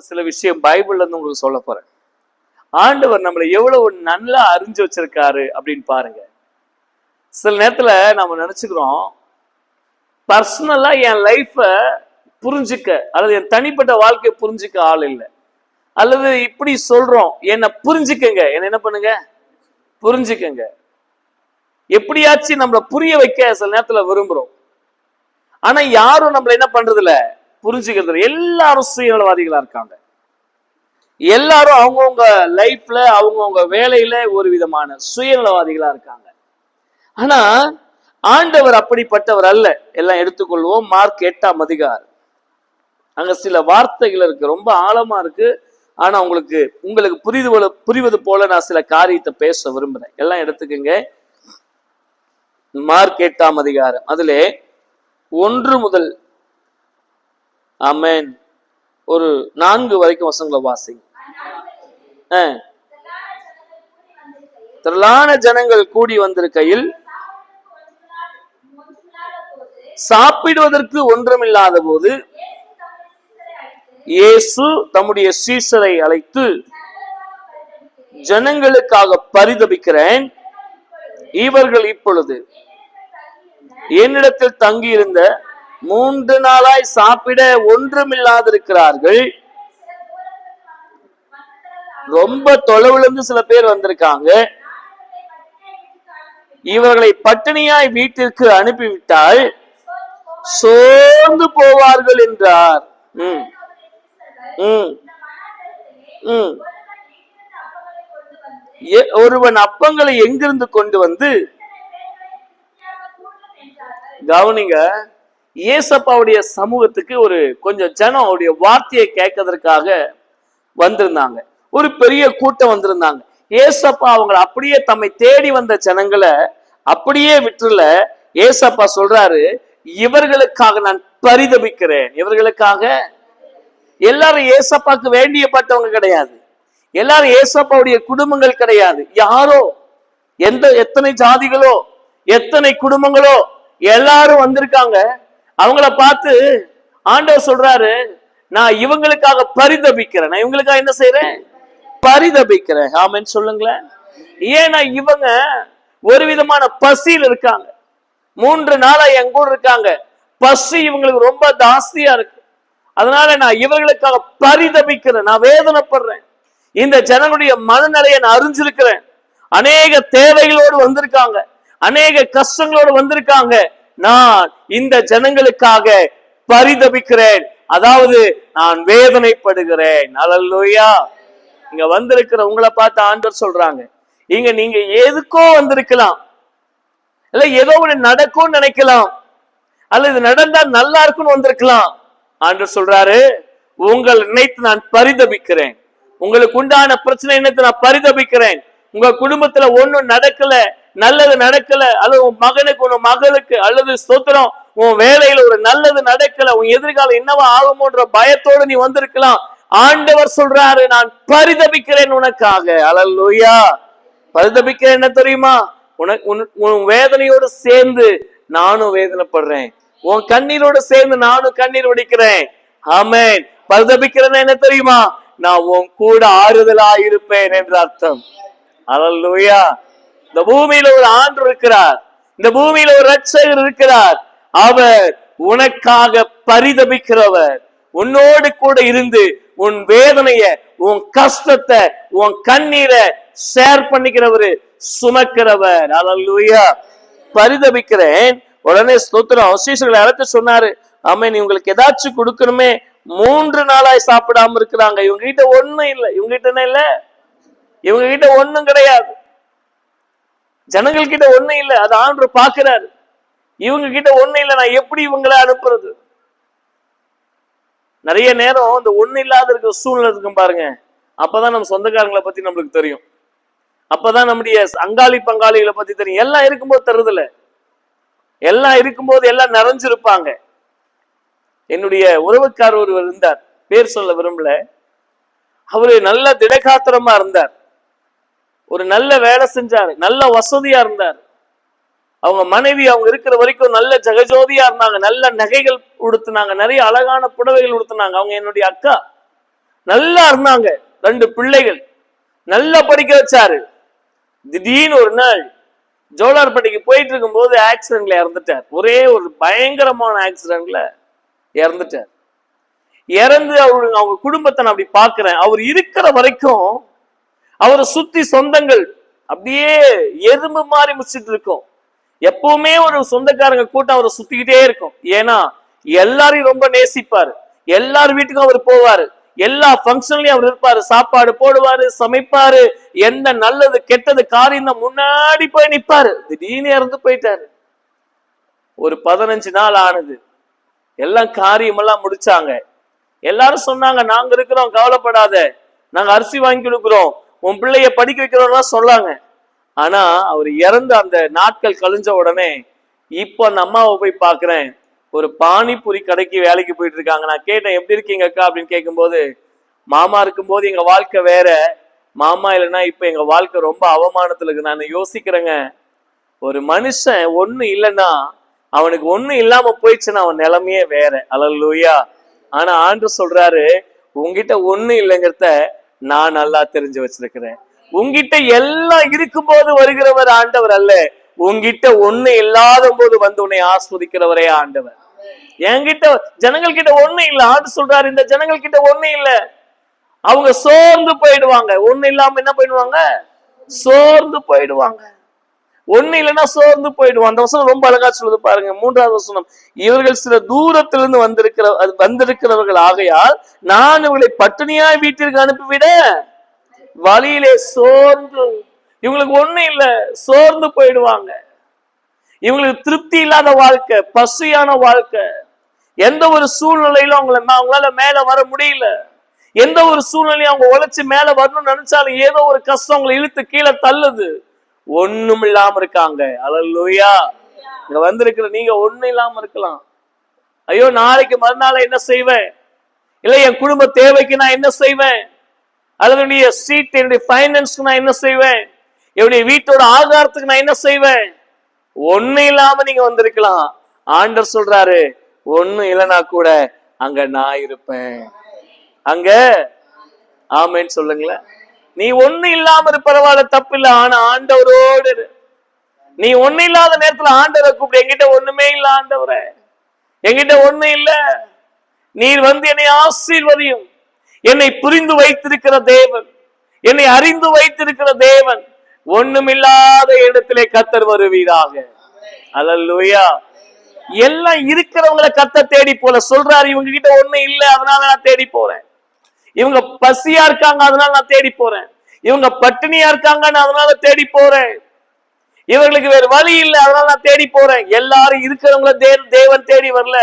சில விஷயம் பைபிள்ல இருந்து உங்களுக்கு சொல்ல போறேன். ஆண்டவர் நம்மளை எவ்வளவு நல்லா அறிஞ்சு வச்சிருக்காரு அப்படின்னு பாருங்க. சில நேரத்துல நம்ம நினைச்சுக்கிறோம், பர்சனலா என் லைஃப புரிஞ்சுக்க அல்லது என் தனிப்பட்ட வாழ்க்கையை புரிஞ்சுக்க ஆள் இல்லை, அல்லது இப்படி சொல்றோம், என்னை புரிஞ்சுக்கங்க, என்ன பண்ணுங்க, புரிஞ்சுக்கங்க. எப்படியாச்சும் நம்மளை புரிய வைக்க சில நேரத்துல விரும்புறோம். ஆனா யாரும் நம்மள என்ன பண்றது இல்ல, புரிஞ்சுக்கிறது. எல்லாரும் சுயநலவாதிகளா இருக்காங்க. எல்லாரும் அவங்கவுங்க லைஃப்ல அவங்கவுங்க வேலையில ஒரு விதமான சுயநலவாதிகளா இருக்காங்க. ஆனா ஆண்டவர் அப்படிப்பட்டவர் அல்ல. எல்லாம் எடுத்துக்கொள்வோம். மார்க் 8ஆம் அதிகாரம். அங்க சில வார்த்தைகள் இருக்கு, ரொம்ப ஆழமா இருக்கு. ஆனா உங்களுக்கு புரிவது போல நான் சில காரியத்தை பேச விரும்புறேன். எல்லாம் எடுத்துக்கங்க. மார்க் 8ஆம் அதிகாரம், அதிலே 1 முதல் ஆமென் ஒரு 4 வரைக்கும் வசனங்களை வாசிங்க. திரளான ஜனங்கள் கூடி வந்திருக்கையில் சாப்பிடுவதற்கு ஒன்றுமில்லாத போது இயேசு தம்முடைய சீஷரை அழைத்து, ஜனங்களுக்காக பரிதபிக்கிறேன். இவர்கள் இப்பொழுது என்னிடத்தில் தங்கியிருந்த 3 நாளாய் சாப்பிட ஒன்றுமில்லாதிருக்கிறார்கள். ரொம்ப தொலைவுல இருந்து சில பேர் வந்திருக்காங்க. இவர்களை பட்டினியாய் வீட்டிற்கு அனுப்பிவிட்டால் சோர்ந்து போவார்கள் என்றார். ஒருவன் அப்பங்களை எங்கிருந்து கொண்டு வந்து, கவனிங்க, ஏசப்பாவுடைய சமூகத்துக்கு ஒரு கொஞ்சம் ஜனம் அவருடைய வார்த்தையை கேட்கறதுக்காக வந்திருந்தாங்க. ஒரு பெரிய கூட்டம் வந்திருந்தாங்க. ஏசப்பா அவங்களை அப்படியே தம்மை தேடி வந்த ஜனங்களை அப்படியே விட்டுல. ஏசப்பா சொல்றாரு, இவர்களுக்காக நான் பரிதபிக்கிறேன். இவர்களுக்காக. எல்லாரும் ஏசப்பாக்கு வேண்டியப்பட்டவங்க கிடையாது. எல்லாரும் ஏசப்பாவுடைய குடும்பங்கள் கிடையாது. யாரோ எத்தனை ஜாதிகளோ எத்தனை குடும்பங்களோ எல்லாரும் வந்திருக்காங்க. அவங்கள பார்த்து ஆண்டவர் சொல்றாரு, நான் இவங்களுக்காக பரிதபிக்கிறேன். நான் இவங்களுக்காக என்ன செய்யறேன்? பரிதபிக்கிறேன். ஆமென் சொல்லுங்களேன். ஏன்னா இவங்க ஒரு விதமான பசியில் இருக்காங்க. 3 நாளா என் கூட இருக்காங்க. பசி இவங்களுக்கு ரொம்ப ஜாஸ்தியா இருக்கு. அதனால நான் இவர்களுக்காக பரிதபிக்கிறேன். நான் வேதனைப்படுறேன். இந்த ஜனங்களுடைய மனநிலையை நான் அறிஞ்சிருக்கிறேன். அநேக தேவைகளோடு வந்திருக்காங்க, அநேக கஷ்டங்களோடு வந்திருக்காங்க. நான் இந்த ஜனங்களுக்காக பரிதபிக்கிறேன், அதாவது நான் வேதனைப்படுகிறேன். அல்லேலூயா. இங்க வந்திருக்கிற உங்களை பார்த்து ஆண்டவர் சொல்றாங்க, இங்க நீங்க எதுக்கோ வந்திருக்கலாம், இல்ல ஏதோ ஒண்ணு நடக்கும்னு நினைக்கலாம், அல்லது நடந்தா நல்லா இருக்குன்னு வந்திருக்கலாம். ஆண்டவர் சொல்றாரு, உங்கள் நினைத்து நான் பரிதபிக்கிறேன். உங்களுக்கு உண்டான பிரச்சனை என்னத்தை நான் பரிதபிக்கிறேன். உங்க குடும்பத்துல ஒண்ணும் நடக்கல, நல்லது நடக்கல, அல்லது உன் மகனுக்கு உன் மகளுக்கு, அல்லது ஸ்தோத்திரம் உன் வேலையில ஒரு நல்லது நடக்கல, உன் எதிர்காலம் என்னவா ஆகுமோன்ற பயத்தோடு நீ வந்திருக்கலாம். ஆண்டவர் சொல்றாரு, நான் பரிதபிக்கிறேன் உனக்காக. அல்லேலூயா. பரிதபிக்கிறேன் என்ன தெரியுமா? உன் வேதனையோடு சேர்ந்து நானும் வேதனைப்படுறேன். உன் கண்ணீரோடு சேர்ந்து நானும் கண்ணீர் வடிக்கிறேன். ஆமென். பரிதபிக்கிறேன் என்ன தெரியுமா? நான் உன் கூட ஆறுதலா இருப்பேன் என்று அர்த்தம். அல்லேலூயா. இந்த பூமியில ஒரு ஆண்டவர் இருக்கிறார். இந்த பூமியில ஒரு இரட்சகர் இருக்கிறார். அவர் உனக்காக பரிதபிக்கிறவர். உன்னோடு கூட இருந்து உன் வேதனைய, உன் கஷ்டத்தை, உன் கண்ணீரை ஷேர் பண்ணிக்கிறவரு, சுமக்கிறவர். அல்லேலூயா. பரிதபிக்கிறேன். உடனே ஸ்தோத்திரம் சீஷர்களை அழைத்து சொன்னாரு, ஆமென், இவங்களுக்கு ஏதாச்சும் கொடுக்கணுமே, 3 நாளாய் சாப்பிடாம இருக்கிறாங்க. இவங்க கிட்ட ஒண்ணும் இல்லை. இவங்க கிட்ட என்ன இல்ல? இவங்க கிட்ட ஒண்ணும் கிடையாது. ஜனங்கள் கிட்ட ஒண்ணும் இல்லை. அது ஆண்டவர் பாக்குறாரு. இவங்க கிட்ட ஒண்ணும் இல்லை, நான் எப்படி இவங்களை அனுப்புறது? நிறைய நேரம் இந்த ஒண்ணு இல்லாத இருக்கிற சூழ்நிலை இருக்கும் பாருங்க. அப்பதான் நம்ம சொந்தக்காரங்களை பத்தி நம்மளுக்கு தெரியும். அப்பதான் நம்முடைய அங்காளி பங்காளிகளை பத்தி தெரியும். எல்லாம் இருக்கும்போது தருதுல, எல்லாம் இருக்கும்போது எல்லாம் நிறைஞ்சிருப்பாங்க. என்னுடைய உறவுக்காரர் ஒருவர் இருந்தார், பேர் சொல்ல விரும்பல. அவரு நல்ல திடகாத்திரமா இருந்தார், ஒரு நல்ல வேலை செஞ்சாரு, நல்ல வசதியா இருந்தார். அவங்க மனைவி அவங்க இருக்கிற வரைக்கும் நல்ல ஜெகஜோதியா இருந்தாங்க, நல்ல நகைகள் உடுத்தினாங்க, நிறைய அழகான புடவைகள் உடுத்தினாங்க. அவங்க என்னுடைய அக்கா. நல்லா இருந்தாங்க, 2 பிள்ளைகள் நல்லா படிக்க வச்சாரு. திடீர்னு ஒரு நாள் ஜோலார்பட்டிக்கு போயிட்டு இருக்கும் போது ஆக்சிடென்ட்ல இறந்துட்டார். ஒரே ஒரு பயங்கரமான ஆக்சிடென்ட்ல இறந்துட்டார். இறந்து அவங்க குடும்பத்தை நான் அப்படி பாக்குறேன். அவர் இருக்கிற வரைக்கும் அவரை சுத்தி சொந்தங்கள் அப்படியே எறும்பு மாதிரி முடிச்சிட்டு இருக்கும். எப்பவுமே ஒரு சொந்தக்காரங்க கூட்டம் அவரை சுத்திக்கிட்டே இருக்கும். ஏன்னா எல்லாரையும் ரொம்ப நேசிப்பாரு, எல்லார் வீட்டுக்கும் அவர் போவாரு, எல்லா பங்கன்லயும் அவர் இருப்பாரு, சாப்பாடு போடுவாரு, சமைப்பாரு, எந்த நல்லது கெட்டது காரியம் தான் முன்னாடி போய் நிப்பாரு. திடீர்னு இறந்து போயிட்டாரு. ஒரு 15 நாள் ஆனது. எல்லாம் காரியம் எல்லாம் முடிச்சாங்க. எல்லாரும் சொன்னாங்க, நாங்க இருக்கிறோம், கவலைப்படாத, நாங்க அரிசி வாங்கி கொடுக்கிறோம், உன் பிள்ளைய படிக்க வைக்கிறோம் சொல்லாங்க. ஆனா அவர் இறந்த அந்த நாட்கள் கழிஞ்ச உடனே இப்ப அந்த அம்மாவை போய் பாக்குறேன். ஒரு பானிபூரி கடைக்கு வேலைக்கு போயிட்டு இருக்காங்க. நான் கேட்டேன், எப்படி இருக்கீங்க அக்கா அப்படின்னு கேட்கும்போது, மாமா இருக்கும்போது எங்க வாழ்க்கை வேற, மாமா இல்லைன்னா இப்ப எங்க வாழ்க்கை ரொம்ப அவமானத்துல இருக்கு. நான் யோசிக்கிறேங்க, ஒரு மனுஷன் ஒண்ணு இல்லைன்னா அவனுக்கு ஒண்ணு இல்லாம போயிடுச்சுன்னா அவன் நிலைமையே வேற. அல்லேலூயா. ஆனா ஆண்டவர் சொல்றாரு, உங்ககிட்ட ஒண்ணு இல்லைங்கிறத நான் நல்லா தெரிஞ்சு வச்சிருக்கிறேன். உங்ககிட்ட எல்லாம் இருக்கும்போது வருகிறவர் ஆண்டவர் அல்ல, உங்ககிட்ட ஒண்ணு இல்லாத போது வந்து உன்னை ஆஸ்வதிக்கிறவரே ஆண்டவர். என்கிட்ட ஜனங்கள் கிட்ட ஒண்ணு இல்ல. ஆண்டு சொல்றாரு, இந்த ஜனங்கள் கிட்ட ஒண்ணு இல்ல, அவங்க சோர்ந்து போயிடுவாங்க. ஒண்ணு இல்லாம என்ன போயிடுவாங்க? சோர்ந்து போயிடுவாங்க. ஒண்ணு இல்லைன்னா சோர்ந்து போயிடுவான். அந்த வசனம் ரொம்ப அழகா சொல்லுது பாருங்க, 3வது வசனம். இவர்கள் சில தூரத்திலிருந்து வந்திருக்கிறவர்கள் ஆகையால் நான் இவர்களை பட்டினியாய் வீட்டிற்கு அனுப்பிவிட வழியிலே சோர்ந்து, இவங்களுக்கு ஒண்ணு இல்ல, சோர்ந்து போயிடுவாங்க. இவங்களுக்கு திருப்தி இல்லாத வாழ்க்கை, பசியான வாழ்க்கை. எந்த ஒரு சூழ்நிலையிலும் அவங்களால மேல வர முடியல. எந்த ஒரு சூழ்நிலையும் அவங்க உழைச்சு மேல வரணும்னு நினைச்சாலும் ஏதோ ஒரு கஷ்டம் அவங்களை இழுத்து கீழே தள்ளுது. ஒண்ணும் இல்லாம இருக்காங்க. அல்லேலூயா. இங்க வந்திருக்கிற நீங்க ஒண்ணு இல்லாம இருக்கலாம். ஐயோ, நாளைக்கு மறுநாள் என்ன செய்வேன், இல்ல என் குடும்ப தேவைக்கு நான் என்ன செய்வேன், அல்லது என்னுடைய சீட், என்னுடைய பைனான்ஸ்க்கு நான் என்ன செய்வேன், என்னுடைய வீட்டோட ஆகாரத்துக்கு நான் என்ன செய்வேன். ஒண்ணு இல்லாம நீங்க வந்திருக்கலாம். ஆண்டவர் சொல்றாரு, ஒண்ணு இல்லைன்னா கூட அங்க நான் இருப்பேன். அங்க ஆமேன்னு சொல்லுங்களேன். நீ ஒண்ணு இல்லாம இரு, பரவாயில்ல, தப்பு இல்ல. ஆனா ஆண்டவரோடு நீ ஒண்ணு இல்லாத நேரத்துல ஆண்டவரை கூப்பிடு. என்கிட்ட ஒண்ணுமே இல்ல ஆண்டவரே, என்கிட்ட ஒண்ணு இல்ல, நீர் வந்து என்னை ஆசீர்வதியும். என்னை புரிந்து வைத்திருக்கிற தேவன், என்னை அறிந்து வைத்திருக்கிற தேவன், ஒண்ணுமில்லாத இடத்திலே கர்த்தர் வருவீராக. அல்லேலூயா. எல்லாம் இருக்கிறவங்களை கர்த்தர் தேடி போல சொல்றாரு. இவங்க கிட்ட ஒண்ணு இல்ல, அதனால நான் தேடி போறேன். இவங்க பசியா இருக்காங்க, அதனால நான் தேடி போறேன். இவங்க பட்டினியா இருக்காங்க, அதனால தேடி போறேன். இவர்களுக்கு வேற வழி இல்லை, அதனால நான் தேடி போறேன். எல்லாரும் இருக்கிறவங்கள தேவன் தேடி வரல.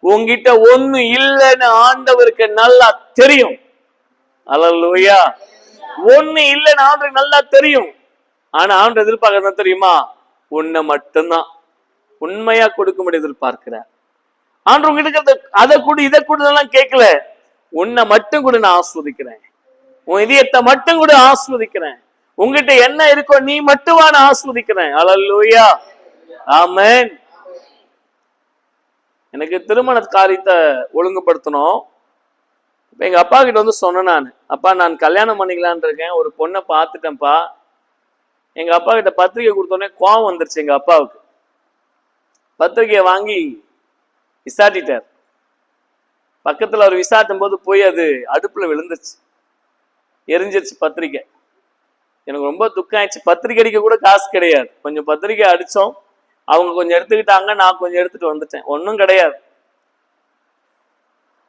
உங்ககிட்ட ஒண்ணு இல்லைன்னு ஆண்டவருக்கு நல்லா தெரியும். அல்லேலூயா. ஒண்ணு இல்லைன்னு ஆண்டவருக்கு நல்லா தெரியும். ஆனா ஆண்டவர் எதிர்பார்க்கறது தெரியுமா? உன்னை மட்டும்தான் உண்மையா கொடுக்கும்படி எதிர்பார்க்கிறார். ஆண்டவர் உங்ககிட்ட அதை கூட இதை கூட கேட்கல, உன்னை மட்டும் கூட நான் ஆஸ்வதிக்கிறேன், உன் இதயத்தை மட்டும் கூட ஆஸ்வதிக்கிறேன், உங்ககிட்ட என்ன இருக்கோ நீ மட்டும் நான் ஆஸ்வதிக்கிறேன். அல்லேலூயா. ஆமென். எனக்கு திருமண காரியத்தை ஒழுங்குபடுத்தணும். இப்ப எங்க அப்பா கிட்ட வந்து சொன்னேன், நான் அப்பா நான் கல்யாணம் பண்ணிக்கலான் இருக்கேன், ஒரு பொண்ணை பார்த்துட்டேன்ப்பா. எங்க அப்பா கிட்ட பத்திரிகை கொடுத்தோடனே கோவம் வந்துருச்சு எங்க அப்பாவுக்கு. பத்திரிகையை வாங்கி விசாட்டிட்டார். பக்கத்துல அவர் விசாட்டும் போது போய் அது அடுப்புல விழுந்துச்சு, எரிஞ்சிருச்சு பத்திரிக்கை. எனக்கு ரொம்ப துக்கம் ஆயிடுச்சு. பத்திரிக்கை அடிக்க கூட காசு கிடையாது. கொஞ்சம் பத்திரிக்கை அடிச்சோம், அவங்க கொஞ்சம் எடுத்துக்கிட்டாங்க, நான் கொஞ்சம் எடுத்துட்டு வந்துட்டேன். ஒன்றும் கிடையாது.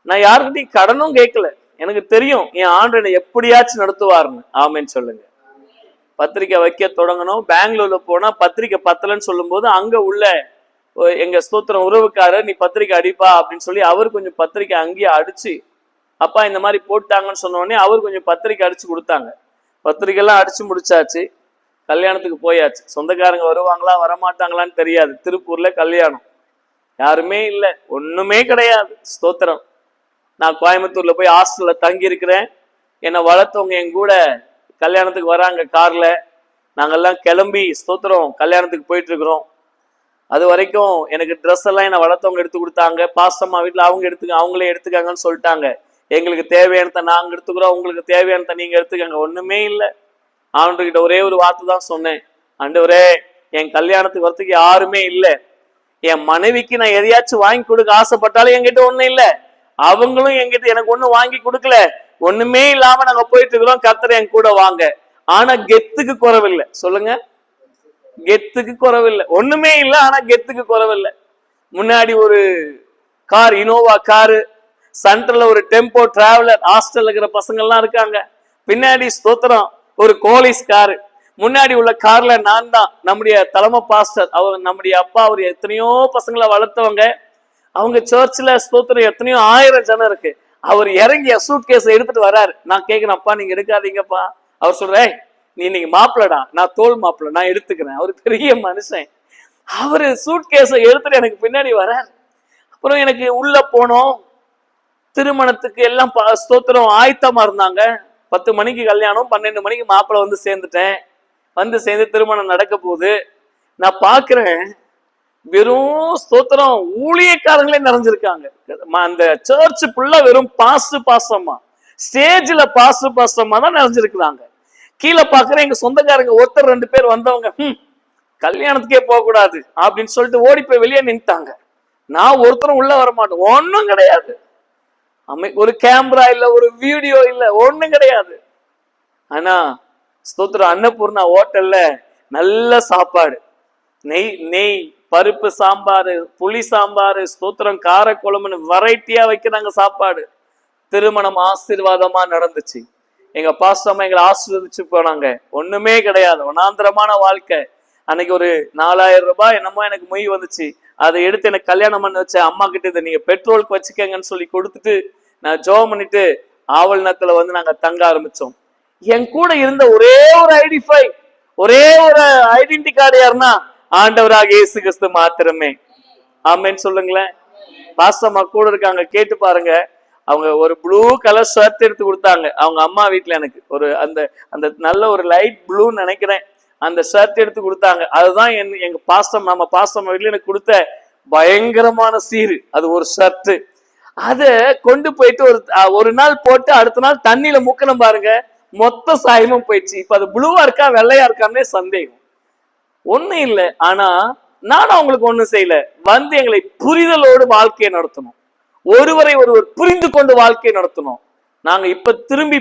நான் யாருக்கிட்டையும் கடனும் கேட்கல. எனக்கு தெரியும் என் ஆண்டவனை எப்படியாச்சும் நடத்துவாருன்னு. ஆமேன்னு சொல்லுங்க. பத்திரிக்கை வைக்க தொடங்கணும். பெங்களூர்ல போனா பத்திரிக்கை பத்தலன்னு சொல்லும் போது அங்க உள்ள எங்க ஸ்தோத்திரம் உறவுக்காரர், நீ பத்திரிக்கை அடிப்பா அப்படின்னு சொல்லி அவர் கொஞ்சம் பத்திரிக்கை அங்கேயே அடிச்சு, அப்பா இந்த மாதிரி போட்டாங்கன்னு சொன்ன உடனே அவர் கொஞ்சம் பத்திரிக்கை அடிச்சு கொடுத்தாங்க. பத்திரிக்கை எல்லாம் அடிச்சு முடிச்சாச்சு, கல்யாணத்துக்கு போயாச்சு. சொந்தக்காரங்க வருவாங்களா வரமாட்டாங்களான்னு தெரியாது. திருப்பூர்ல கல்யாணம், யாருமே இல்லை, ஒண்ணுமே கிடையாது. ஸ்தோத்திரம். நான் கோயம்புத்தூர்ல போய் ஹாஸ்டல்ல தங்கி இருக்கிறேன். என்னை வளர்த்தவங்க என் கூட கல்யாணத்துக்கு வராங்க கார்ல. நாங்கெல்லாம் கிளம்பி ஸ்தோத்திரம் கல்யாணத்துக்கு போயிட்டு இருக்கிறோம். அது வரைக்கும் எனக்கு ட்ரெஸ் எல்லாம் என்னை வளர்த்தவங்க எடுத்து கொடுத்தாங்க. பாசம்மா வீட்டுல அவங்களே எடுத்துக்காங்கன்னு சொல்லிட்டாங்க. எங்களுக்கு தேவையானதை நாங்க எடுத்துக்கிறோம், உங்களுக்கு தேவையானதை நீங்க எடுத்துக்கங்க. ஒண்ணுமே இல்லை. ஆண்டவர்கிட்ட ஒரே ஒரு வார்த்தை தான் சொன்னேன், ஆண்டவரே என் கல்யாணத்துக்கு வரத்துக்கு யாருமே இல்லை, என் மனைவிக்கு நான் எதையாச்சும் வாங்கி கொடுக்க ஆசைப்பட்டாலும் என்கிட்ட ஒண்ணும் இல்லை, அவங்களும் என்கிட்ட எனக்கு ஒண்ணும் வாங்கி கொடுக்கல, ஒண்ணுமே இல்லாம நாங்க போயிட்டு இருக்கிறோம், கர்த்தர் என் கூட வாங்க. ஆனா கெத்துக்கு குறவில்லை. சொல்லுங்க, கெத்துக்கு குறவில்லை. ஒண்ணுமே இல்லை, ஆனா கெத்துக்கு குறவில்லை. முன்னாடி ஒரு கார், இனோவா காரு, சென்டர்ல ஒரு டெம்போ டிராவலர், ஹாஸ்டல்ல இருக்கிற பசங்க எல்லாம் இருக்காங்க. பின்னாடி ஸ்தோத்திரம் ஒரு கோலிஸ் காரு. முன்னாடி உள்ள கார்ல நான் தான், நம்முடைய தலைமை பாஸ்டர், அவர் நம்முடைய அப்பா, அவர் எத்தனையோ பசங்களை வளர்த்தவங்க. அவங்க சர்ச்சில் ஸ்தோத்திரம் எத்தனையோ 1000 ஜனம் இருக்கு. அவர் இறங்கி சூட் கேஸ் எடுத்துட்டு வர்றாரு. நான் கேட்கிறேன், அப்பா நீங்க எடுக்காதீங்கப்பா. அவர் சொல்றேன், நீ இன்னைக்கு மாப்பிளடா, நான் தோல் மாப்பிள்ள, நான் எடுத்துக்கிறேன். அவர் பெரிய மனுஷன். அவரு சூட் கேஸை எடுத்துட்டு எனக்கு பின்னாடி வர்றாரு. அப்புறம் எனக்கு உள்ள போனோம். திருமணத்துக்கு எல்லாம் ஸ்தோத்திரம் ஆயத்தமா இருந்தாங்க. 10 மணிக்கு கல்யாணம், 12 மணிக்கு மாப்பிள்ளை வந்து சேர்ந்துட்டேன். வந்து சேர்ந்து திருமணம் நடக்க போகுது. நான் பாக்குறேன், வெறும் ஸ்தோத்திரம் ஊழியக்காரங்களே நிறைஞ்சிருக்காங்க. அந்த சர்ச் ஃபுல்லா வெறும் பாசமா, ஸ்டேஜ்ல பாசமா தான் நிறைஞ்சிருக்கிறாங்க. கீழே பாக்குறேன், எங்க சொந்தக்காரங்க ஒருத்தர் 2 பேர் வந்தவங்க, கல்யாணத்துக்கே போக கூடாது அப்படின்னு சொல்லிட்டு ஓடி போய் வெளியே நின்ட்டாங்க. நான் ஒருத்தரும் உள்ள வர மாட்டேன். ஒன்னும் கிடையாது, ஒரு கேமரா இல்ல, ஒரு வீடியோ இல்ல, ஒண்ணும் கிடையாது. ஆனா ஸ்தோத்திரம் அன்னபூர்ணா ஹோட்டல்ல நல்ல சாப்பாடு, நெய் பருப்பு சாம்பாரு, புளி சாம்பாரு, ஸ்தோத்திரம் கார குழம்புன்னு வெரைட்டியா வைக்கிறாங்க சாப்பாடு. திருமணம் ஆசீர்வாதமா நடந்துச்சு. எங்க பாஸ்டர் எங்களை ஆசீர்வதிச்சு போனாங்க. ஒண்ணுமே கிடையாது, வனாந்திரமான வாழ்க்கை. அன்னைக்கு ஒரு 4000 ரூபாய் என்னமோ எனக்கு மொய் வந்துச்சு. அதை எடுத்து எனக்கு கல்யாணம் பண்ணி வச்ச அம்மா கிட்ட இதை நீங்க பெட்ரோலுக்கு வச்சுக்கங்கன்னு சொல்லி கொடுத்துட்டு நான் ஜோம் பண்ணிட்டு ஆவல் நேரத்துல வந்து நாங்க தங்க ஆரம்பிச்சோம். என் கூட இருந்த ஒரே ஒரு ஐடென்டிஃபை, ஒரே ஒரு ஐடென்டி கார்டு யாருன்னா ஆண்டவராக இயேசு கிறிஸ்து மாத்திரமே. ஆமேன்னு சொல்லுங்களேன். பாசமா கூட இருக்காங்க, கேட்டு பாருங்க. அவங்க ஒரு ப்ளூ கலர் ஷர்ட் எடுத்து கொடுத்தாங்க அவங்க அம்மா வீட்டுல. எனக்கு ஒரு அந்த அந்த நல்ல ஒரு லைட் ப்ளூன்னு நினைக்கிறேன், அந்த ஷர்ட் எடுத்து கொடுத்தாங்க. அதுதான் எங்க பாஸ்டம், நம்ம பாஸ்டம் வீட்டுல எனக்கு கொடுத்த பயங்கரமான சீரு. அது ஒரு ஷர்ட். அத கொண்டு போயிட்டு ஒரு நாள் போட்டு அடுத்த நாள் தண்ணியில முக்கணும் பாருங்க, மொத்த சாயமும் போயிடுச்சு. இப்ப அது ப்ளூவா இருக்கா வெள்ளையா இருக்கான்னே சந்தேகம். ஒண்ணும் இல்லை. ஆனா நானும் அவங்களுக்கு ஒண்ணும் செய்யல. வந்து எங்களை புரிதலோடு வாழ்க்கையை நடத்தணும், ஒருவரை ஒருவர் புரிந்து கொண்டு வாழ்க்கையை நடத்தணும். நாங்க இப்ப திரும்பி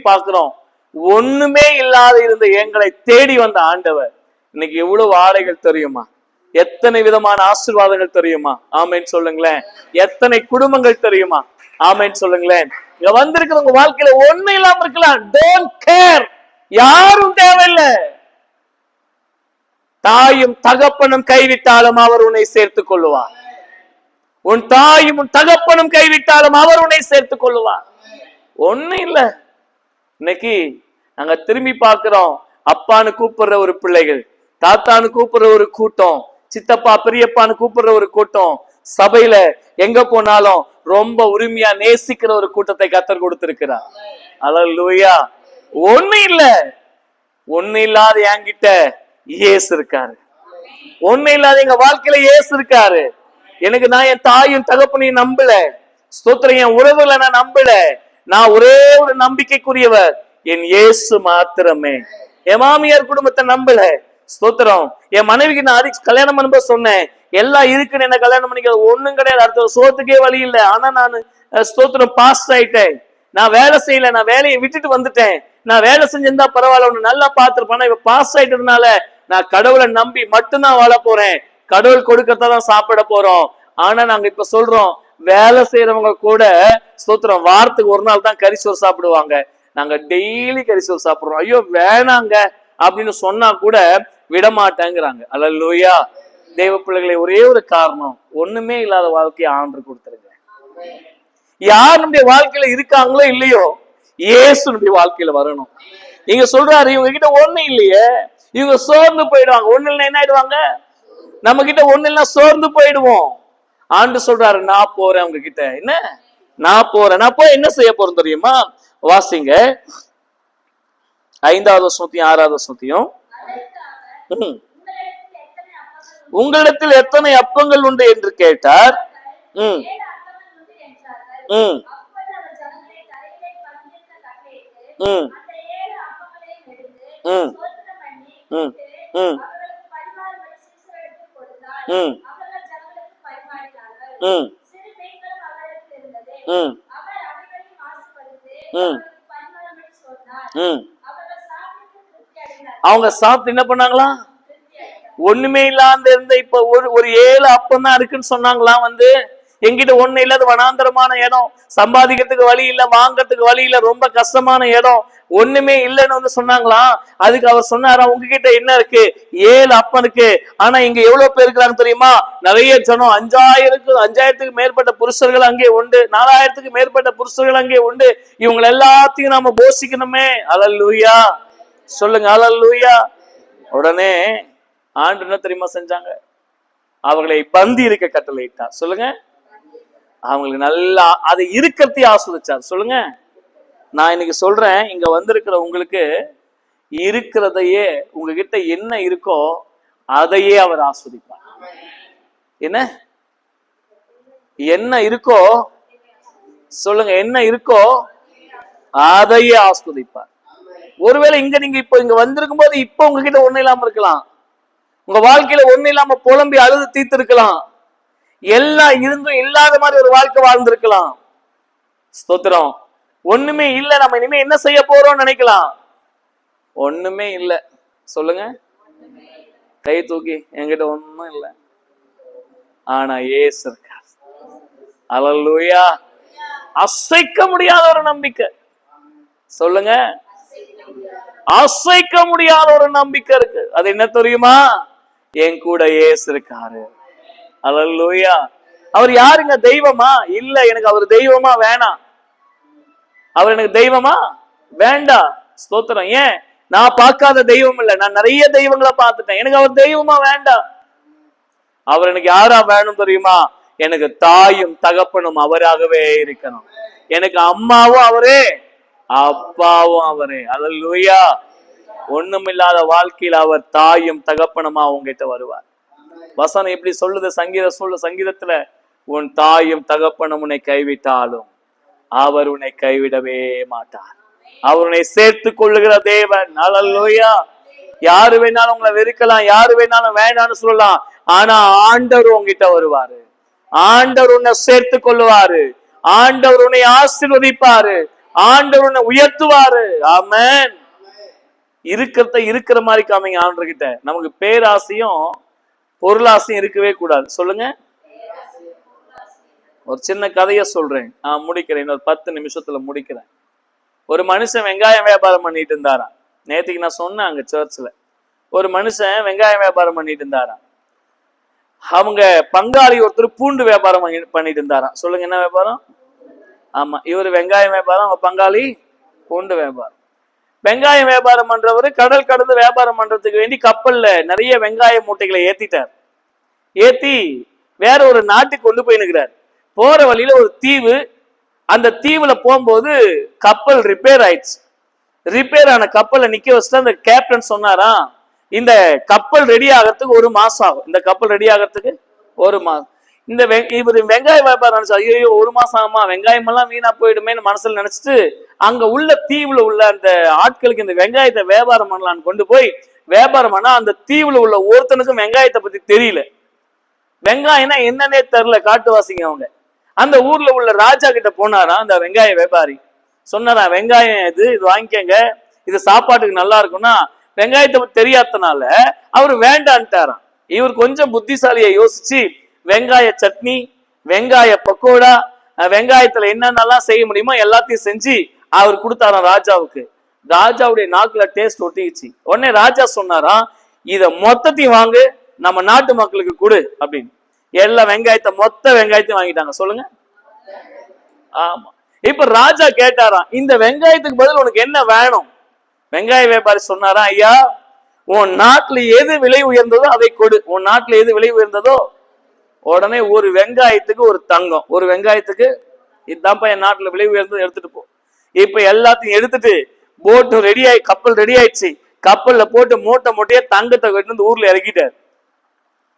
பார்க்கிறோம், ஒண்ணுமே இல்லாத இருந்த எங்களை தேடி வந்த ஆண்டவர் இன்னைக்கு எவ்வளவு ஆடைகள் தெரியுமா, எத்தனை விதமான ஆசீர்வாதங்கள் தெரியுமா. ஆமேன்னு சொல்லுங்களேன். எத்தனை குடும்பங்கள் தெரியுமா. ஆமேன்னு சொல்லுங்களேன். இங்க வந்திருக்கிறவங்க வாழ்க்கையில ஒண்ணு இல்லாம இருக்கலாம், டோன்ட் கேர், யாரும் தேவையில்லை. தாயும் தகப்பனும் கைவிட்டாலும் அவர் உன்னை சேர்த்துக் கொள்ளுவார். உன் தாயும் உன் தகப்பனும் கைவிட்டாலும் அவர் உன்னை சேர்த்துக் கொள்ளுவார். ஒண்ணு இல்ல. இன்னைக்கு நாங்க திரும்பி பார்க்கிறோம், அப்பான்னு கூப்பிடுற ஒரு பிள்ளைகள், தாத்தான்னு கூப்பிடுற ஒரு கூட்டம், சித்தப்பா பெரியப்பான்னு கூப்பிடுற ஒரு கூட்டம், சபையில எங்க போனாலும் ரொம்ப உரிமையா நேசிக்கிற ஒரு கூட்டத்தை கர்த்தர் கொடுத்திருக்கிறார். அல்லேலூயா. ஒண்ணு இல்ல, ஒண்ணு இல்லாத என்கிட்ட இயேசு இருக்காரு. ஒண்ணு இல்லாத எங்க வாழ்க்கையில இயேசு இருக்காரு. எனக்கு நான் என் தாயும் தகப்பனையும் நம்பல, ஸ்தோத்திரம் என் உறவுகளை நான் நம்பல. நான் ஒரே ஒரு நம்பிக்கைக்குரியவர், என் இயேசு மாத்திரமே. என் மாமியார் குடும்பத்தை நம்பல, ஸ்தோத்திரம். என் மனைவிக்கு நான் கல்யாணம் பண்ணும்போது சொன்னேன், எல்லாம் இருக்குன்னு என்ன கல்யாணம் பண்ணிக்க, ஒண்ணும் கிடையாது, அடுத்த சோத்துக்கே வழி இல்லை. ஆனா நான் ஸ்தோத்திரம் பாஸ் ஆயிட்டேன். நான் வேலை செய்யல, நான் வேலையை விட்டுட்டு வந்துட்டேன். நான் வேலை செஞ்சிருந்தா பரவாயில்ல, ஒண்ணு நல்லா பார்த்திருப்பேன். இப்ப பாஸ் ஆயிட்டதுனால நான் கடவுளை நம்பி மட்டும்தான் வாழ போறேன், கடவுள் கொடுக்கறதான் சாப்பிட போறோம். ஆனா நாங்க இப்ப சொல்றோம், வேலை செய்யறவங்க கூட ஸ்தோத்திரம் வாரத்துக்கு ஒரு நாள் தான் கறிசோறு சாப்பிடுவாங்க, நாங்க டெய்லி கறிசோறு சாப்பிடுறோம். ஐயோ வேணாங்க அப்படின்னு சொன்னா கூட விடமாட்டேங்கிறாங்க. அல்லேலூயா. தேவ பிள்ளைகளை, ஒரே ஒரு காரணம், ஒண்ணுமே இல்லாத வாழ்க்கையை ஆண்டவர் கொடுத்திருக்க. யார் நம்முடைய வாழ்க்கையில இருக்காங்களோ இல்லையோ, இயேசுனுடைய வாழ்க்கையில வரணும். நீங்க சொல்றாரு இவங்க கிட்ட ஒண்ணு இல்லையே, இவங்க சோர்ந்து போயிடுவாங்க. ஒண்ணு இல்லைன்னா என்ன ஆயிடுவாங்க, நம்ம கிட்ட ஒண்ணு இல்லைன்னா சோர்ந்து போயிடுவோம். ஆண்டு சொல்றாரு, நான் போறேன் அவங்க கிட்ட. என்ன நான் போறேன், நான் போய் என்ன செய்ய போறேன் தெரியுமா? வாசிங்க 5வது வசனத்தையும் 6வது வசனத்தையும். உங்களிடத்தில் எத்தனை அப்பங்கள் உண்டு என்று கேட்டார். ம் ம் ம் ம் ம் ம் ம் ம் ம் அவங்க சாப்பிட்டு என்ன பண்ணாங்களா? ஒண்ணுமே இல்லாத இருந்த இப்ப ஒரு 7 அப்பம் தான் இருக்குன்னு சொன்னாங்களாம். எங்கிட்ட ஒண்ணு இல்லாத வனாந்தரமான இடம், சம்பாதிக்கிறதுக்கு வழி இல்ல, வாங்கறதுக்கு வழி இல்ல, ரொம்ப கஷ்டமான இடம், ஒண்ணுமே இல்லைன்னு சொன்னாங்களாம். அதுக்கு அவர் சொன்னாரா, உங்ககிட்ட என்ன இருக்கு? 7 அப்பம் இருக்கு. ஆனா இங்க எவ்வளவு பேர் இருக்கிறாங்க தெரியுமா? நிறைய ஜனம், 5000த்துக்கு மேற்பட்ட புருஷர்கள் அங்கே உண்டு, 4000த்துக்கு மேற்பட்ட புருஷர்கள் அங்கே உண்டு. இவங்க எல்லாத்தையும் நாம போஷிக்கணுமே. அல்லேலூயா சொல்லுங்க, அல்லேலூயா. உடனே ஆண்டு என்ன தெரியுமா செஞ்சாங்க? அவர்களை பந்தி இருக்க கட்டளையிட்டார். சொல்லுங்க, அவங்களுக்கு நல்லா அதை இருக்கிறதையும் ஆஸ்வதிச்சார். சொல்லுங்க, நான் இன்னைக்கு சொல்றேன், இங்க வந்திருக்கிற உங்களுக்கு இருக்கிறதையே, உங்ககிட்ட என்ன இருக்கோ அதையே அவர் ஆஸ்வதிப்பார். என்ன என்ன இருக்கோ சொல்லுங்க, என்ன இருக்கோ அதையே ஆஸ்வதிப்பார். ஒருவேளை நீங்க இப்ப இங்க வந்திருக்கும் போது இப்ப உங்ககிட்ட ஒண்ணு இல்லாம இருக்கலாம், உங்க வாழ்க்கையில ஒண்ணு இல்லாம புலம்பி அழுது தீர்த்து இருக்கலாம், எல்லாம் இருந்தும் இல்லாத மாதிரி ஒரு வாழ்க்கை வாழ்ந்திருக்கலாம். ஸ்தோத்திரம். ஒண்ணுமே இல்ல, நம்ம இனிமே என்ன செய்ய போறோம் நினைக்கலாம். ஒண்ணுமே இல்ல. சொல்லுங்க, கை தூக்கி, என்கிட்ட ஒண்ணும் இல்ல, ஆனா இயேசு இருக்கார். அல்லேலூயா. அசைக்க முடியாத ஒரு நம்பிக்கை. சொல்லுங்க, அசைக்க முடியாத ஒரு நம்பிக்கை இருக்கு. அது என்ன தெரியுமா? என் கூட இயேசு இருக்காரு. அல்லேலூயா. அவர் யாருங்க? தெய்வமா? இல்ல, எனக்கு அவர் தெய்வமா வேணாம். அவர் எனக்கு தெய்வமா வேண்டாம். ஸ்தோத்திரம். ஏன்? நான் பார்க்காத தெய்வம் இல்ல, நான் நிறைய தெய்வங்களை பார்த்துட்டேன். எனக்கு அவர் தெய்வமா வேண்டாம். அவர் எனக்கு யாரா வேணும் தெரியுமா? எனக்கு தாயும் தகப்பனும் அவராகவே இருக்கணும். எனக்கு அம்மாவும் அவரே, அப்பாவும் அவரே. அல்லேலூயா. ஒண்ணுமில்லாத வாழ்க்கையில் அவர் தாயும் தகப்பனுமா உங்ககிட்ட வருவார். வசனம் எப்படி சொல்லுது? சங்கீதத்துல, உன் தாயும் தகப்பனும் உன்னை கைவிட்டாலும் அவர் உன்னை கைவிடவே மாட்டார். அவர் உன்னை சேர்த்து கொள்ளுகிற தேவன். அல்லேலூயா. யாரு வேணாலும் உங்களை வெறுக்கலாம், யாரு வேணாலும் வேண்டாம்னு சொல்லலாம், ஆனா ஆண்டவர் உங்ககிட்ட வருவாரு. ஆண்டவர் உன்னை சேர்த்து கொள்ளுவாரு. ஆண்டவர் உன்னை ஆசீர்வதிப்பாரு. ஆண்டவர் உன்னை உயர்த்துவாரு. ஆமென். இருக்கிற மாதிரி காமிங்க ஆண்டவர்கிட்ட. நமக்கு பேராசையும் பொருளாசையும் இருக்கவே கூடாது. சொல்லுங்க. ஒரு சின்ன கதையை சொல்றேன், நான் முடிக்கிறேன், இன்னொரு 10 நிமிஷத்துல முடிக்கிறேன். ஒரு மனுஷன் வெங்காயம் வியாபாரம் பண்ணிட்டு இருந்தாராம். நேற்றுக்கு நான் சொன்னேன், அங்க சர்ச்ல ஒரு மனுஷன் வெங்காயம் வியாபாரம் பண்ணிட்டு இருந்தாராம். அவங்க பங்காளி ஒருத்தர் பூண்டு வியாபாரம் பண்ணிட்டு இருந்தாராம். சொல்லுங்க, என்ன வியாபாரம்? ஆமா, இவர் வெங்காயம் வியாபாரம், அவங்க பங்காளி பூண்டு வியாபாரம். வெங்காயம் வியாபாரம் பண்றவரு கடல் கடந்து வியாபாரம் பண்றதுக்கு வேண்டி கப்பல்ல நிறைய வெங்காய மூட்டைகளை ஏத்தி வேற ஒரு நாட்டுக்கு கொண்டு போயினுக்கிறார். போற வழியில ஒரு தீவு, அந்த தீவுல போகும்போது கப்பல் ரிப்பேர் ஆயிடுச்சு. ரிப்பேர் ஆன கப்பலை நிக்க வச்சுட்டு அந்த கேப்டன் சொன்னாராம், இந்த கப்பல் ரெடி ஆகிறதுக்கு 1 மாசம் ஆகும். இந்த கப்பல் ரெடி ஆகிறதுக்கு 1 மாசம். இவர் வெங்காய வியாபாரம் நினைச்சா, ஐயோ 1 மாசம் ஆகுமா, வெங்காயம் எல்லாம் வீணா போயிடுமே மனசுல நினைச்சிட்டு, அங்க உள்ள தீவுல உள்ள அந்த ஆட்களுக்கு இந்த வெங்காயத்தை வியாபாரம் பண்ணலான்னு கொண்டு போய் வியாபாரம் பண்ணா, அந்த தீவுல உள்ள ஒருத்தனுக்கும் வெங்காயத்தை பத்தி தெரியல. வெங்காயம்னா என்னன்னே தெரியல, காட்டுவாசிங்க அவங்க. அந்த ஊர்ல உள்ள ராஜா கிட்ட போனாரா அந்த வெங்காய வியாபாரி. சொன்னாரா, வெங்காயம் இது வாங்கிக்கங்க, இது சாப்பாட்டுக்கு நல்லா இருக்கும்னா. வெங்காயத்தை பத்தி தெரியாதனால அவரு வேண்டான்ட்டாராம். இவர் கொஞ்சம் புத்திசாலியை யோசிச்சு வெங்காய சட்னி, வெங்காய பக்கோடா, வெங்காயத்துல என்னென்னலாம் செய்ய முடியுமோ எல்லாத்தையும் செஞ்சு அவர் கொடுத்தாராம் ராஜாவுக்கு. ராஜாவுடைய நாக்குல டேஸ்ட் ஒட்டிச்சு. உடனே ராஜா சொன்னாராம், இத மொத்தத்தையும் வாங்கு, நம்ம நாட்டு மக்களுக்கு கொடு அப்படின்னு. எல்லா மொத்த வெங்காயத்தையும் வாங்கிட்டாங்க. சொல்லுங்க. ஆமா. இப்ப ராஜா கேட்டாராம், இந்த வெங்காயத்துக்கு பதில் உனக்கு என்ன வேணும்? வெங்காய வியாபாரி சொன்னாரா, ஐயா, உன் நாட்டுல எது விலை உயர்ந்ததோ அதை கொடு. உன் நாட்டுல எது விலை உயர்ந்ததோ. உடனே ஒரு வெங்காயத்துக்கு ஒரு தங்கம், ஒரு வெங்காயத்துக்கு இதுதான்ப்பா என் நாட்டுல விலை உயர்ந்தது, எடுத்துட்டு போ. இப்ப எல்லாத்தையும் எடுத்துட்டு போட்டு ரெடி ஆயி, கப்பல் ரெடி ஆயிடுச்சு. கப்பல்ல போட்டு மூட்டையா தங்கத்தை கட்டு ஊர்ல இறக்கிட்டார்.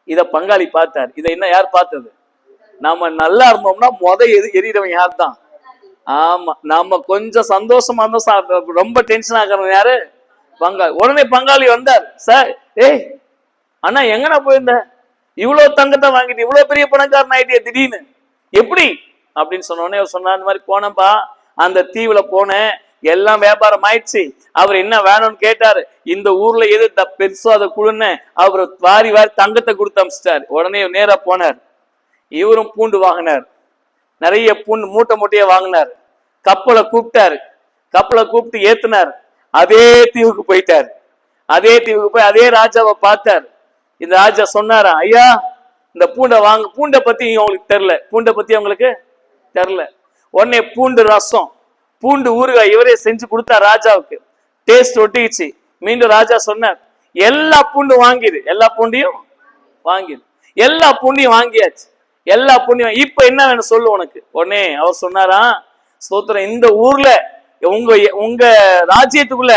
இத பங்காளி பார்த்தார். இதை யார் பார்த்தது? நாம நல்லா இருந்தோம்னா எரியறவன் யார் தான்? ஆமா, நம்ம கொஞ்சம் சந்தோஷமா இருந்தோம், ரொம்ப டென்ஷன் ஆகுறது யாரு? பங்காளி. உடனே பங்காளி வந்தார். சார், ஏய் அண்ணா எங்கண்ணா போயிருந்த? இவ்வளவு தங்கத்தை வாங்கிட்டு இவ்வளவு பெரிய பணக்காரன் ஆயிட்டிய திடீர்னு, எப்படி அப்படின்னு சொன்ன உடனே அவர் சொன்னார், இந்த மாதிரி போனப்பா, அந்த தீவுல போனேன், எல்லாம் வியாபாரம் ஆயிடுச்சு. அவர் என்ன வேணும்னு கேட்டாரு, இந்த ஊர்ல எது பெருசோ அதை கொடுன்னு அவர் வாரி வாரி தங்கத்தை கொடுத்து அமிச்சிட்டாரு. உடனே நேரா போனார். இவரும் பூண்டு வாங்கினார், நிறைய பூண்டு மூட்டை மூட்டையா வாங்கினார். கப்பலை கூப்பிட்டாரு, கப்பலை கூப்பிட்டு ஏத்துனார். அதே தீவுக்கு போயிட்டார். அதே தீவுக்கு போய் அதே ராஜாவை பார்த்தார். இந்த ராஜா சொன்னாரா, ஐயா இந்த பூண்டை வாங்க. பூண்டை பத்தி உங்களுக்கு தெரியல, பூண்டை பத்தி அவங்களுக்கு தெரியல. உடனே பூண்டு ரசம், பூண்டு ஊறுகாய் இவரே செஞ்சு கொடுத்தா ராஜாவுக்கு. டேஸ்ட் ஒட்டிச்சு. மீண்டும் ராஜா சொன்னார், எல்லா பூண்டும் வாங்கிடு, எல்லா பூண்டையும் வாங்கிடு. எல்லா பூண்டையும் வாங்கியாச்சு, எல்லா பூண்டையும். இப்ப என்ன வேணும் சொல்லு உனக்கு. உடனே அவர் சொன்னாரா, ஸ்தோத்திரம், இந்த ஊர்ல உங்க உங்க ராஜ்யத்துக்குள்ள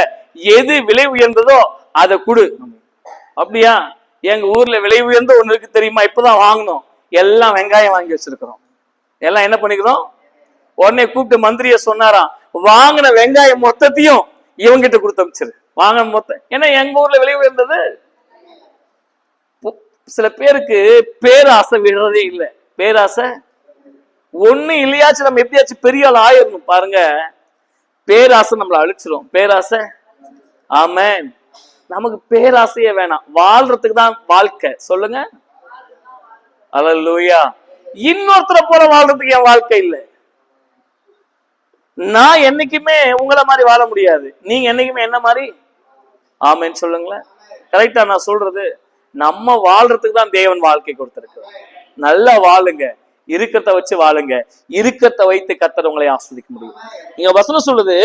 எது விலை உயர்ந்ததோ அதை கொடு. அப்படியா? எங்க ஊர்ல விலை உயர்ந்த ஒண்ணு இருக்கு தெரியுமா, இப்பதான் வாங்கணும். எல்லாம் வெங்காயம் வாங்கி வச்சிருக்கிறோம், எல்லாம் என்ன பண்ணிக்கிறோம். உடனே கூப்பிட்டு மந்திரிய சொன்னாராம், வாங்கின வெங்காயம் மொத்தத்தையும் இவங்கிட்ட கொடுத்து அமிச்சிரு, வாங்கின மொத்தம். ஏன்னா எங்க ஊர்ல விலை உயர்ந்தது. சில பேருக்கு பேராசை விடுறதே இல்லை. பேராசை ஒண்ணு இல்லையாச்சும் நம்ம எப்படியாச்சும் பெரிய ஆள் ஆயிரணும் பாருங்க. பேராசை நம்மளை அழிச்சிடும். பேராசை, ஆமென். நமக்கு பேராசையே வேணாம், வாழ்றதுக்கு தான் வாழ்க்கை. சொல்லுங்க அல்லேலூயா. இன்னொருத்தரை போல வாழ்றதுக்கு என் வாழ்க்கை இல்லை. நான் என்னைக்குமே உங்களை மாதிரி வாழ முடியாது, நீங்க என்னைக்குமே என்ன மாதிரி. ஆமென் சொல்லுங்களேன். கரெக்டா நான் சொல்றது? நம்ம வாழ்றதுக்கு தான் தேவன் வாழ்க்கை கொடுத்திருக்கு. நல்லா வாழுங்க, இருக்கிறத வச்சு வாழுங்க, இருக்கிறத வைத்து கர்த்தர் உங்களை ஆஸ்வதிக்க முடியும். நீங்க வசனம் சொல்லுது,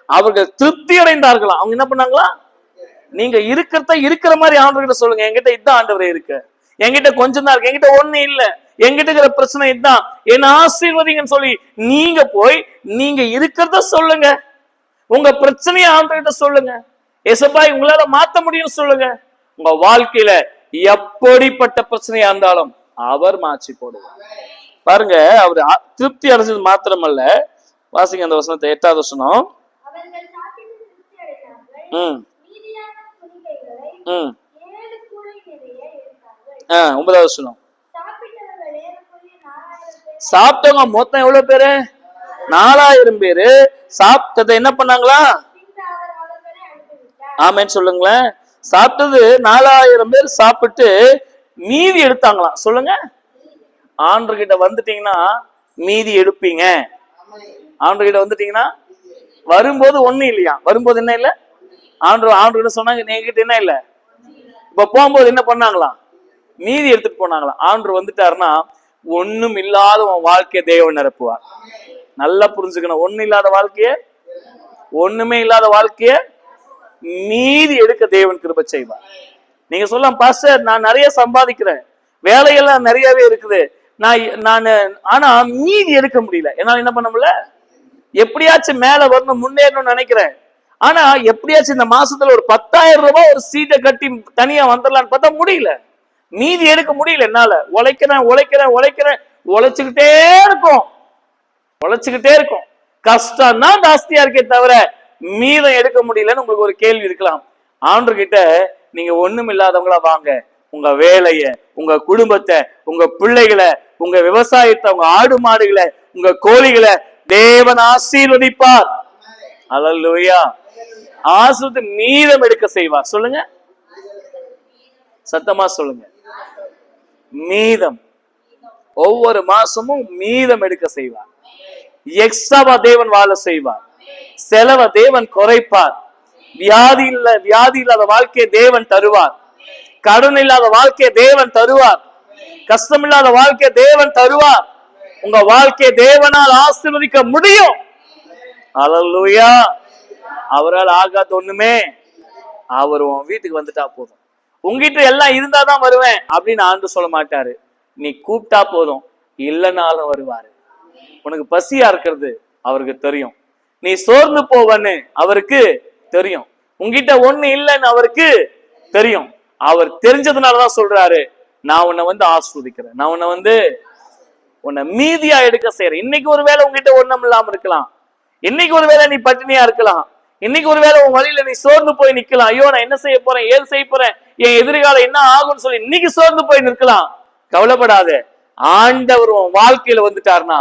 அவர்கள் திருப்தி அடைந்தார்களாம். அவங்க என்ன பண்ணாங்களா? நீங்க இருக்கிறத இருக்கிற மாதிரி ஆண்டவர்கிட்ட சொல்லுங்க, என்கிட்ட இதுதான் ஆண்டவரே இருக்கு, என்கிட்ட கொஞ்சம் தான் இருக்கு, என்கிட்ட ஒண்ணு இல்ல, என்கிட்ட இருக்கிற பிரச்சனை இதுதான், என்ன ஆசீர்வதிங்கன்னு சொல்லி நீங்க போய் நீங்க இருக்கிறத சொல்லுங்க. உங்க பிரச்சனையை ஆண்டவர்கிட்ட சொல்லுங்க. ஏசப்பா உங்களால மாத்த முடியும் சொல்லுங்க. உங்க வாழ்க்கையில எப்படிப்பட்ட பிரச்சனையா இருந்தாலும் அவர் மாற்றி போடுவார். பாருங்க, அவர் திருப்தி அடைஞ்சது மாத்திரமல்ல. வாசிங்க அந்த வசனத்தை, 8வது வசனம். 9வது வசனம். சாப்பிட்டவங்க மொத்தம் எவ்வளவு பேரு? 4000 பேரு. சாப்பிட்டதை என்ன பண்ணாங்களா? ஆமென் சொல்லுங்களேன். சாப்பிட்டது 4000 பேர் சாப்பிட்டு மீதி எடுத்தாங்களாம். சொல்லுங்க. ஆண்டவர்கிட்ட வந்துட்டீங்கன்னா மீதி எடுப்பீங்க. ஆண்டவர்கிட்ட வந்துட்டீங்கன்னா வரும்போது ஒண்ணு இல்லையா? வரும்போது என்ன இல்ல? ஆண்டவர்கிட்ட சொன்னாங்க, என்கிட்ட என்ன இல்ல. இப்ப போகும்போது என்ன பண்ணாங்களாம்? மீதி எடுத்துட்டு போனாங்களாம். ஆண்டவர் வந்துட்டாருன்னா ஒண்ணும் இல்லாத உன் வாழ்க்கையை தேவன் நிரப்புவார். நல்லா புரிஞ்சுக்கணும். ஒண்ணு இல்லாத வாழ்க்கைய, ஒண்ணுமே இல்லாத வாழ்க்கைய மீதி எடுக்க தேவன் கிருபை செய்வார். நீங்க சொல்லலாம், பாஸ்டர் நான் நிறைய சம்பாதிக்கிறேன், வேலையெல்லாம் நிறையவே இருக்குது, நான் ஆனா மீதி எடுக்க முடியல, என்னால என்ன பண்ண முடியல. எப்படியாச்சும் மேல வரணும், முன்னேறணும்னு நினைக்கிறேன். ஆனா எப்படியாச்சும் இந்த மாசத்துல ஒரு 10,000 ரூபாய் ஒரு சீட்டை கட்டி தனியா வந்துடலான்னு பார்த்தா முடியல. மீதி எடுக்க முடியல என்னால. உழைக்கிறேன் உழைக்கிறேன் உழைக்கிறேன், உழைச்சுக்கிட்டே இருக்கும். கஷ்டம் தான் ஜாஸ்தியா இருக்கே தவிர மீதம் எடுக்க முடியலன்னு உங்களுக்கு ஒரு கேள்வி இருக்கலாம். ஆண்டவர்கிட்ட நீங்க ஒண்ணும் இல்லாதவங்களா வாங்க. உங்க வேலைய, உங்க குடும்பத்தை, உங்க பிள்ளைகளை, உங்க விவசாயத்தை, உங்க ஆடு மாடுகளை, உங்க கோழிகளை தேவன் ஆசீர்வதிப்பார். அல்லேலூயா. ஆசீர்வதி மீதம் எடுக்க செய்வார். சொல்லுங்க, சத்தமா சொல்லுங்க. மீதம் ஒவ்வொரு மாசமும் மீதம் எடுக்க செய்வார். எக்ஸ்ட்ராவா தேவன் வாழ செய்வார். செலவை தேவன் குறைப்பார். வியாதி இல்லாத வாழ்க்கையை தேவன் தருவார். கடன் இல்லாத வாழ்க்கையை தேவன் தருவார். கஷ்டம் இல்லாத வாழ்க்கையை தேவன் தருவார். உங்க வாழ்க்கையை தேவனால் ஆசீர்வதிக்க முடியும். அல்லேலூயா. அவரால் ஆகாத ஒண்ணுமே. அவர் உன் வீட்டுக்கு வந்துட்டா போதும். உங்ககிட்ட எல்லாம் இருந்தாதான் வருவேன் அப்படின்னு ஆண்டு சொல்ல மாட்டாரு. நீ கூப்பிட்டா போதும், இல்லைனாலும் வருவாரு. உனக்கு பசியா இருக்கிறது அவருக்கு தெரியும். நீ சோர்ந்து போவன்னு அவருக்கு தெரியும். உங்ககிட்ட ஒண்ணு இல்லைன்னு அவருக்கு தெரியும். அவர் தெரிஞ்சதுனாலதான் சொல்றாரு, நான் உன்னை ஆஸ்வதிக்கிறேன், நான் உன்னை உன்னை மீதியா எடுக்க செய்யறேன். இன்னைக்கு ஒரு வேளை உங்ககிட்ட ஒண்ணும் இல்லாம இருக்கலாம், இன்னைக்கு ஒரு வேளை நீ பட்டினியா இருக்கலாம், இன்னைக்கு ஒரு வேளை உன் வழியில நீ சோர்ந்து போய் நிக்கலாம். ஐயோ நான் என்ன செய்ய போறேன், ஏது செய்ய போறேன், என் எதிர்காலம் என்ன ஆகும்னு சொல்லி இன்னைக்கு சோர்ந்து போய் நிற்கலாம். கவலைப்படாத, ஆண்டவர் உன் வாழ்க்கையில வந்துட்டார்னா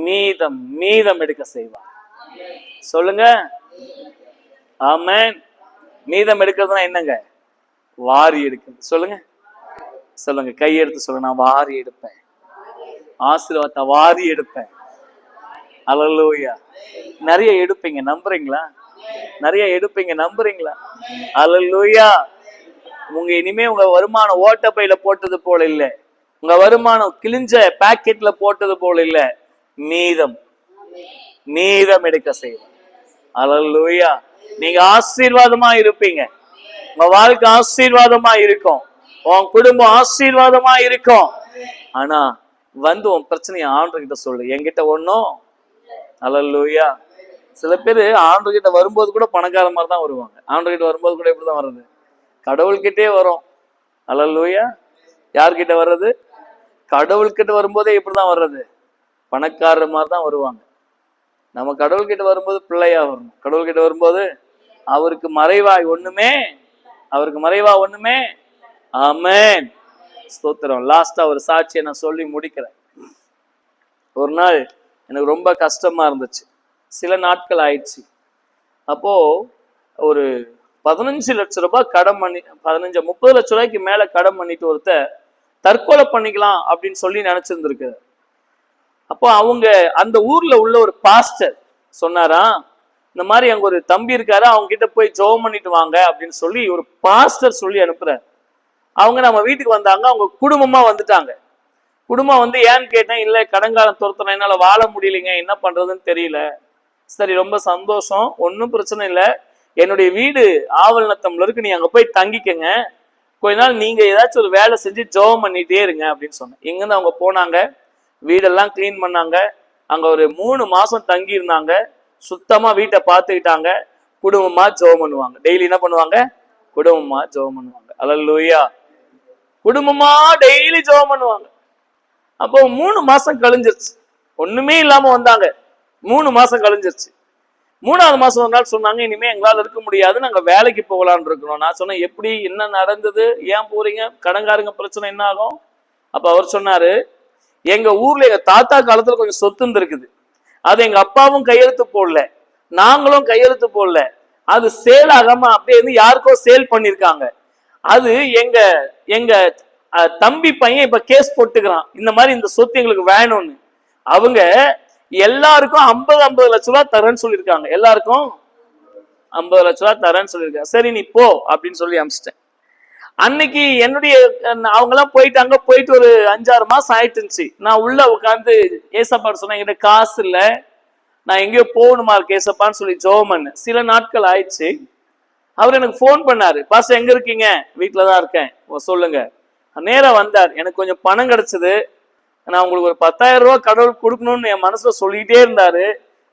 மீதம் மீதம் எடுக்க செய்வார். சொல்லுங்க ஆமென். மீதம் எடுக்கிறதுனா என்னங்க? வாரி எடுக்கிறது. சொல்லுங்க சொல்லுங்க, கையெடுத்து சொல்லுங்க, நான் வாரி எடுப்பேன், ஆசீர்வாதத்தை வாரி எடுப்பேன். அல்லேலூயா. நிறைய எடுப்பீங்க, நம்புறீங்களா? நிறைய எடுப்பீங்க, நம்புறீங்களா? அல்லேலூயா. உங்க இனிமே உங்க வருமானம் ஓட்ட பையில போட்டது போல இல்ல, உங்க வருமானம் கிழிஞ்ச பாக்கெட்ல போட்டது போல இல்ல, மீதம் மீதம் எடுக்க செய்வோம். அல்லேலூயா. நீங்க ஆசீர்வாதமா இருப்பீங்க, உங்க வாழ்க்கை ஆசீர்வாதமா இருக்கும், உன் குடும்பம் ஆசீர்வாதமா இருக்கும். ஆனா வந்து உன் பிரச்சனையை ஆண்டவர்கிட்ட சொல்லு, என்கிட்ட ஒன்னும். அல்லேலூயா. சில பேர் ஆண்டவர்கிட்ட வரும்போது கூட பணக்கார மாதிரி தான் வருவாங்க. ஆண்டவர்கிட்ட வரும்போது கூட எப்படிதான் வர்றது? கடவுள்கிட்டே வரும். அல்லேலூயா. யார்கிட்ட வர்றது? கடவுள்கிட்ட வரும்போதே இப்படிதான் வர்றது, பணக்காரர் மாதிரி தான் வருவாங்க. நம்ம கடவுள்கிட்ட வரும்போது பிள்ளையா வரணும். கடவுள்கிட்ட வரும்போது அவருக்கு மறைவாய் ஒண்ணுமே, அவருக்கு மறைவா ஒண்ணுமே. ஆமென். ஸ்தோத்திரம். லாஸ்டா ஒரு சாட்சியை நான் சொல்லி முடிக்கிறேன். ஒரு நாள் எனக்கு ரொம்ப கஷ்டமா இருந்துச்சு, சில நாட்கள் ஆயிடுச்சு. அப்போ ஒரு 15 லட்சம் ரூபாய் கடன் பண்ணி, 15-30 லட்சம் ரூபாய்க்கு மேல கடன் பண்ணிட்டு ஒருத்தர் தற்கொலை பண்ணிக்கலாம் அப்படின்னு சொல்லி நினைச்சிருந்திருக்கு. அப்போ அவங்க அந்த ஊர்ல உள்ள ஒரு பாஸ்டர் சொன்னாரா, இந்த மாதிரி அங்க ஒரு தம்பி இருக்காரு, அவங்க கிட்ட போய் ஜெபம் பண்ணிட்டு வாங்க அப்படின்னு சொல்லி ஒரு பாஸ்டர் சொல்லி அனுப்புறாரு. அவங்க நம்ம வீட்டுக்கு வந்தாங்க, அவங்க குடும்பமா வந்துட்டாங்க. குடும்பம் வந்து ஏன்னு கேட்டேன், இல்ல கடன்காலம் துரத்துறேன், என்னால வாழ முடியலைங்க, என்ன பண்றதுன்னு தெரியல. சரி ரொம்ப சந்தோஷம், ஒன்றும் பிரச்சனை இல்லை, என்னுடைய வீடு ஆவல்நத்தம்ல இருக்கு, நீ அங்க போய் தங்கிக்கங்க, கொஞ்ச நாள் நீங்க ஏதாச்சும் ஒரு வேலை செஞ்சு ஜெபம் பண்ணிட்டே இருங்க அப்படின்னு சொன்னேன். இங்கிருந்து அவங்க போனாங்க, வீடெல்லாம் கிளீன் பண்ணாங்க, அங்க ஒரு 3 மாசம் தங்கி இருந்தாங்க, சுத்தமா வீட்டை பார்த்துக்கிட்டாங்க, குடும்பமா ஜெபம் பண்ணுவாங்க. டெய்லி என்ன பண்ணுவாங்க? குடும்பமா ஜெபம் பண்ணுவாங்க. அல்லேலூயா. குடும்பமா டெய்லி ஜெபம் பண்ணுவாங்க. அப்போ 3 மாசம் கழிஞ்சிருச்சு, ஒண்ணுமே இல்லாம வந்தாங்க. 3 மாசம் கழிஞ்சிருச்சு. 3வது மாசம் ஒரு நாள் சொன்னாங்க, இனிமே எங்களால இருக்க முடியாது, நாங்க வேலைக்கு போகலான்னு இருக்கிறோம். நான் சொன்னேன், எப்படி, என்ன நடந்தது, ஏன் போறீங்க, கடன்காரங்க பிரச்சனை என்ன ஆகும்? அப்ப அவர் சொன்னாரு, எங்க ஊர்ல எங்க தாத்தா காலத்துல கொஞ்சம் சொத்து இருந்திருக்குது, அது எங்க அப்பாவும் கையெழுத்து போடல, நாங்களும் கையெழுத்து போடல, அது சேல் ஆகாம அப்படியே இருந்து யாருக்கோ சேல் பண்ணிருக்காங்க. அது எங்க எங்க தம்பி பையன் இப்ப கேஸ் போட்டுக்கிறான், இந்த மாதிரி இந்த சொத்து எங்களுக்கு வேணும்னு. அவங்க எல்லாருக்கும் 50 லட்ச ரூபாய் தரேன்னு சொல்லியிருக்காங்க. எல்லாருக்கும் 50 லட்ச ரூபாய் தரேன்னு சொல்லியிருக்காங்க. சரி நீ போ அப்படின்னு சொல்லி அனுப்பிச்சிட்டேன். அன்னைக்கு என்னுடைய அவங்க எல்லாம் போயிட்டாங்க, போயிட்டு ஒரு 5-6 மாசம் ஆயிட்டுச்சு. நான் உள்ள உட்காந்து ஏசப்பா சொன்னேன், என்கிட்ட காசு இல்ல, நான் எங்கேயோ போகணுமா இருக்கு ஏசப்பான்னு சொல்லி ஜெபம் பண்ணேன். சில நாட்கள் ஆயிடுச்சு. அவர் எனக்கு போன் பண்ணாரு, பாஸ்டர் எங்க இருக்கீங்க? வீட்டுலதான் இருக்கேன், சொல்லுங்க. நேரா வந்தார், எனக்கு கொஞ்சம் பணம் கிடைச்சது, நான் உங்களுக்கு ஒரு 10,000 ரூபாய் கடவுள் கொடுக்கணும்னு என் மனசுல சொல்லிட்டே இருந்தாரு,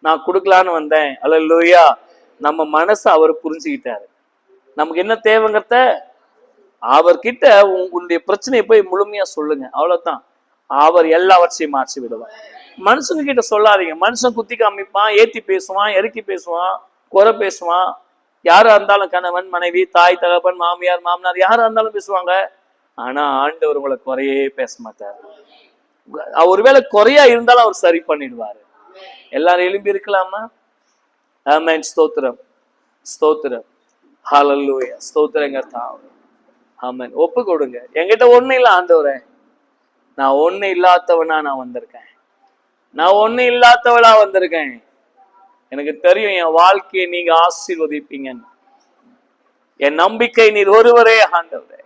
நான் கொடுக்கலான்னு வந்தேன். அல்லேலூயா. நம்ம மனசை அவர் புரிஞ்சுக்கிட்டாரு. நமக்கு என்ன தேவைங்கிறத அவர்கிட்ட உங்களுடைய பிரச்சனையை போய் முழுமையா சொல்லுங்க, அவ்வளவுதான். அவர் எல்லாவற்றையும் மாற்றி விடுவார். மனுஷங்க கிட்ட சொல்லாதீங்க. மனுஷன் குத்தி காமிப்பான், ஏத்தி பேசுவான், இறக்கி பேசுவான், குறை பேசுவான். யாரா இருந்தாலும் கணவன் மனைவி தாய் தகப்பன் மாமியார் மாமனார் யாரா இருந்தாலும் பேசுவாங்க. ஆனா ஆண்டவர் உங்களை குறையே பேச மாட்டார். ஒருவேளை குறையா இருந்தாலும் அவர் சரி பண்ணிடுவாரு. எல்லாரும் எழும்பி இருக்கலாமா? ஆமென். ஸ்தோத்திரம் ஸ்தோத்திரம். ஹல்லேலூயா. ஸ்தோத்திரங்க தாவே. ஆமென். ஒப்பு கொடுங்க. என்கிட்ட ஒண்ணு இல்ல ஆண்டவரே, நான் ஒண்ணு இல்லாதவனா நான் வந்திருக்கேன், நான் ஒண்ணு இல்லாதவளா வந்திருக்கேன். எனக்கு தெரியும் என் வாழ்க்கையை நீங்க ஆசீர்வதிப்பீங்கன்னு. என் நம்பிக்கை நீர் ஒருவரே ஆண்டவரே.